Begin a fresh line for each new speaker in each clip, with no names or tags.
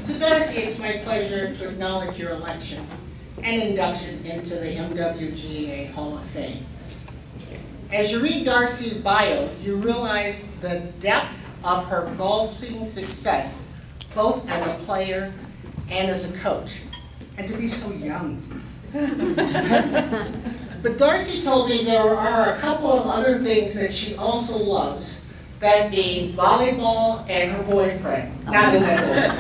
So Darci, it's my pleasure to acknowledge your election and induction into the MWGA Hall of Fame. As you read Darci's bio, you realize the depth of her golfing success, both as a player and as a coach, and to be so young. But Darci told me there are a couple of other things that she also loves, that being volleyball and her boyfriend. Not in that order.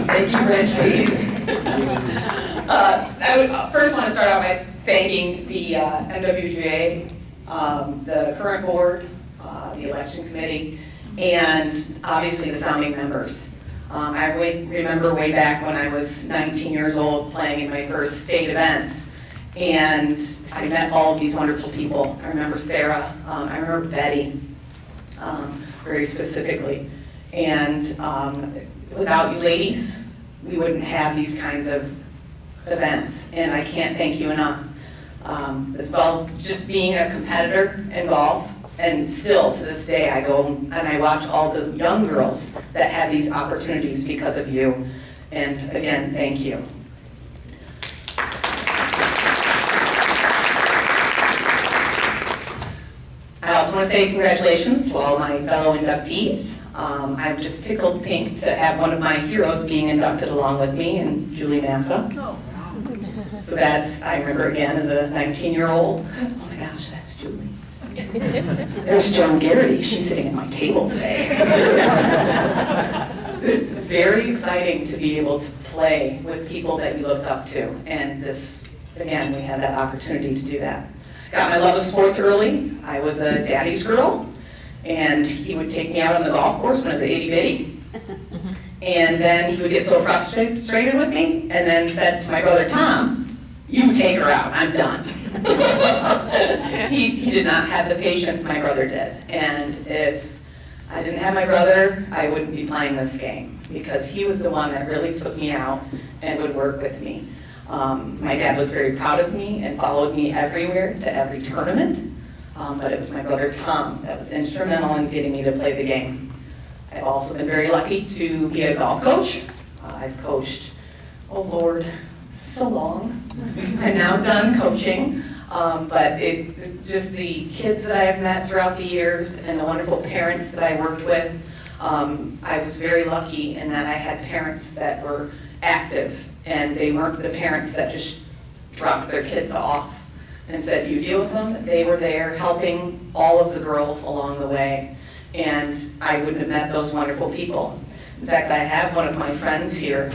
Thank you, Francine. I would first want to start out by thanking the MWGA, the current board, the election committee, and obviously the founding members. I remember way back when I was 19 years old playing in my first state events, and I met all of these wonderful people. I remember Sarah, I remember Betty, very specifically. And without you ladies, we wouldn't have these kinds of events, and I can't thank you enough. As well as just being a competitor in golf, and still to this day I go and I watch all the young girls that have these opportunities because of you. And again, thank you. I also want to say congratulations to all my fellow inductees. I'm just tickled pink to have one of my heroes being inducted along with me, and Julie Massa. So that's, I remember again as a 19-year-old, oh my gosh, that's Julie. There's Joan Garrity, she's sitting at my table today. It's very exciting to be able to play with people that you looked up to, and this, again, we had that opportunity to do that. Got my love of sports early. I was a daddy's girl, and he would take me out on the golf course when I was an itty-bitty. And then he would get so frustrated with me, and then said to my brother, Tom, you take her out, I'm done. He did not have the patience my brother did. And if I didn't have my brother, I wouldn't be playing this game, because he was the one that really took me out and would work with me. My dad was very proud of me and followed me everywhere to every tournament, but it was my brother Tom that was instrumental in getting me to play the game. I've also been very lucky to be a golf coach. I've coached, oh Lord, so long. I'm now done coaching, but just the kids that I have met throughout the years and the wonderful parents that I worked with, I was very lucky in that I had parents that were active, and they weren't the parents that just dropped their kids off and said, you deal with them. They were there helping all of the girls along the way, and I wouldn't have met those wonderful people. In fact, I have one of my friends here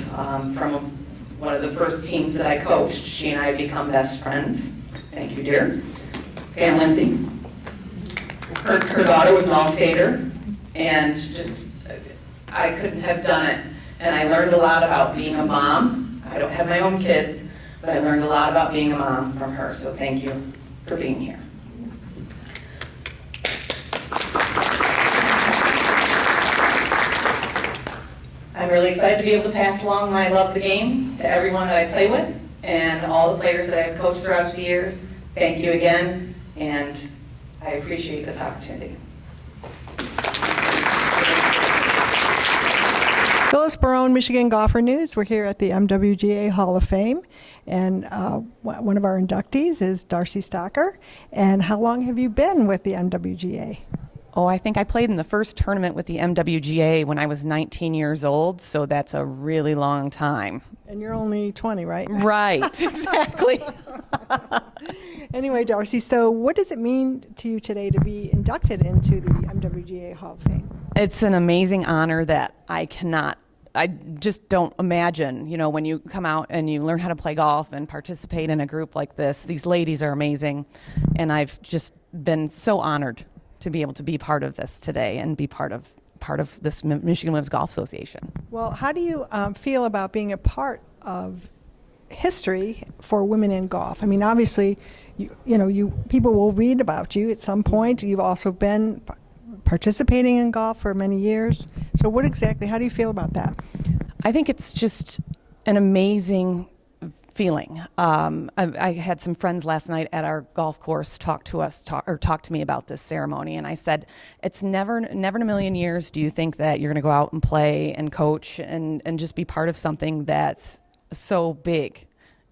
from one of the first teams that I coached. She and I have become best friends. Thank you, dear. Pam Lindsay. Her daughter was an all-stater, and just, I couldn't have done it. And I learned a lot about being a mom. I don't have my own kids, but I learned a lot about being a mom from her, so thank you for being here. I'm really excited to be able to pass along my love of the game to everyone that I play with and all the players that I've coached throughout the years. Thank you again, and I appreciate this opportunity.
Phyllis Barone, Michigan Golfer News. We're here at the MWGA Hall of Fame, and one of our inductees is Darci Stocker. And how long have you been with the MWGA?
Oh, I think I played in the first tournament with the MWGA when I was 19 years old, so that's a really long time.
And you're only 20, right?
Right, exactly.
Anyway, Darci, so what does it mean to you today to be inducted into the MWGA Hall of Fame?
It's an amazing honor that I just don't imagine, you know, when you come out and you learn how to play golf and participate in a group like this. These ladies are amazing, and I've just been so honored to be able to be part of this today and be part of this Michigan Women's Golf Association.
Well, how do you feel about being a part of history for women in golf? I mean, obviously, people will read about you at some point. You've also been participating in golf for many years. So how do you feel about that?
I think it's just an amazing feeling. I had some friends last night at our golf course talk to me about this ceremony, and I said, it's never in a million years do you think that you're going to go out and play and coach and just be part of something that's so big.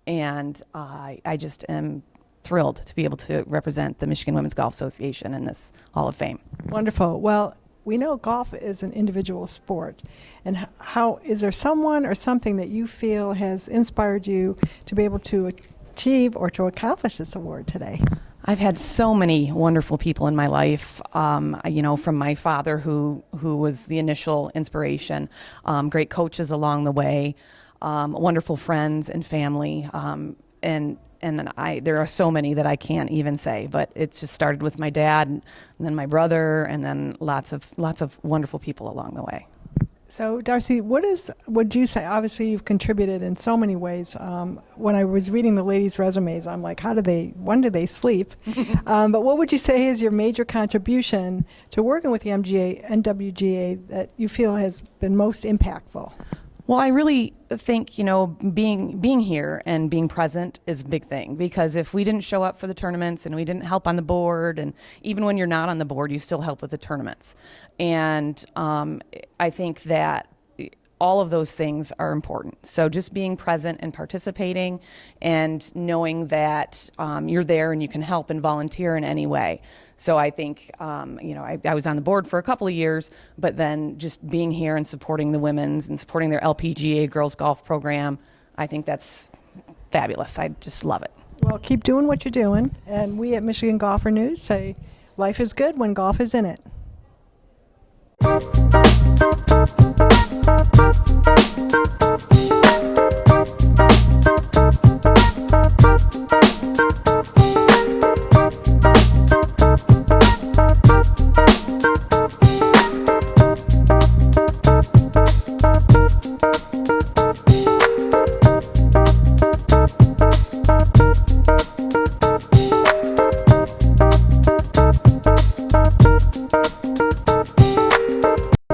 And I just am thrilled to be able to represent the Michigan Women's Golf Association in this Hall of Fame.
Wonderful. Well, we know golf is an individual sport. And how is there someone or something that you feel has inspired you to be able to achieve or to accomplish this award today?
I've had so many wonderful people in my life, from my father who was the initial inspiration, great coaches along the way, wonderful friends and family, there are so many that I can't even say, but it's just started with my dad and then my brother and then lots of wonderful people along the way.
So, Darci, would you say, obviously you've contributed in so many ways. When I was reading the ladies' resumes, I'm like, when do they sleep? But what would you say is your major contribution to working with the MWGA that you feel has been most impactful?
Well, I really think, being here and being present is a big thing, because if we didn't show up for the tournaments and we didn't help on the board, and even when you're not on the board, you still help with the tournaments. And I think that all of those things are important. So just being present and participating and knowing that you're there and you can help and volunteer in any way. So I think, I was on the board for a couple of years, but then just being here and supporting the women's and supporting their LPGA girls golf program, I think that's fabulous. I just love it.
Well, keep doing what you're doing. And we at Michigan Golfer News say life is good when golf is in it.